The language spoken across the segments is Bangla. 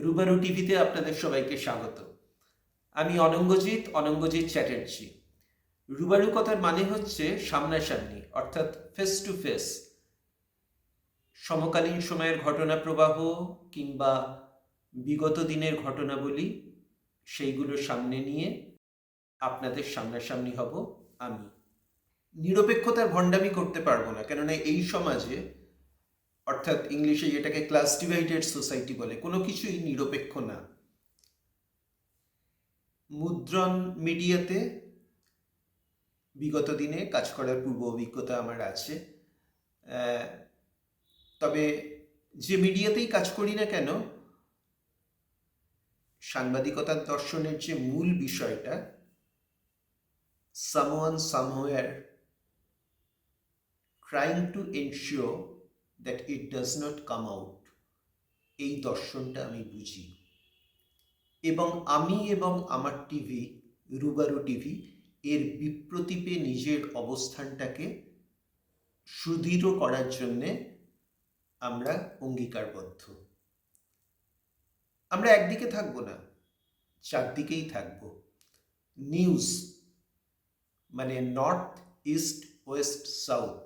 রুবারু টিভিতে আপনাদের সবাইকে স্বাগত। আমি অনঙ্গজিৎ চ্যাটার্জি। রুবারু কথার মানে হচ্ছে সামনাসামনি, অর্থাৎ ফেস টু ফেস। সমকালীন সময়ের ঘটনা প্রবাহ কিংবা বিগত দিনের ঘটনাবলী সেইগুলো সামনে নিয়ে আপনাদের সামনাসামনি হব আমি। নিরপেক্ষতার ভণ্ডামি করতে পারবো না, কেননা এই সমাজে, অর্থাৎ ইংলিশে যেটাকে ক্লাস ডিভাইডেড সোসাইটি বলে, কোনো কিছুই নিরপেক্ষ না। মুদ্রণ মিডিয়াতে বিগত দিনে কাজ করার পূর্ব অভিজ্ঞতা আমার আছে। তবে যে মিডিয়াতেই কাজ করি না কেন, সাংবাদিকতার দর্শনের যে মূল বিষয়টা, someone somewhere trying to ensure that it does not come out, এই দর্শনটা আমি বুঝি। এবং আমি এবং আমার টিভি, রুবারু টিভি, এর বিপ্রতীপে নিজের অবস্থানটাকে সুদৃঢ় করার জন্যে আমরা অঙ্গীকারবদ্ধ। আমরা একদিকে থাকবো না, চারদিকেই থাকবো। নিউজ মানে নর্থ, ইস্ট, ওয়েস্ট, সাউথ,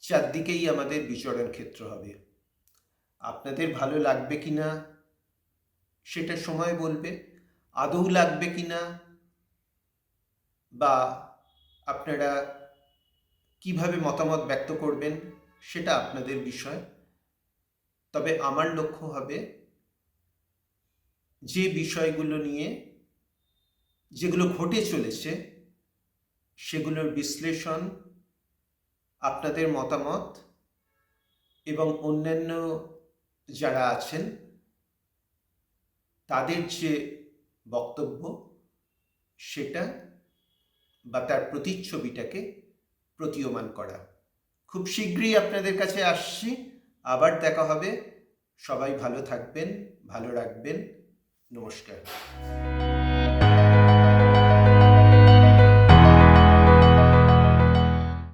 চারদিকেই আমাদের বিচরণ ক্ষেত্র হবে। আপনাদের ভালো লাগবে কিনা সেটা সময় বলবে, আদৌ লাগবে কিনা বা আপনারা কিভাবে মতামত ব্যক্ত করবেন সেটা আপনাদের বিষয়। তবে আমার লক্ষ্য হবে যে বিষয়গুলো নিয়ে, যেগুলো ঘটে চলেছে, সেগুলোর বিশ্লেষণ, আপনাদের মতামত এবং অন্যান্য যারা আছেন তাদের যে বক্তব্য, সেটা বা তার প্রতিচ্ছবিটাকে প্রতীয়মান করা। খুব শীঘ্রই আপনাদের কাছে আসছি, আবার দেখা হবে। সবাই ভালো থাকবেন, ভালো রাখবেন। নমস্কার।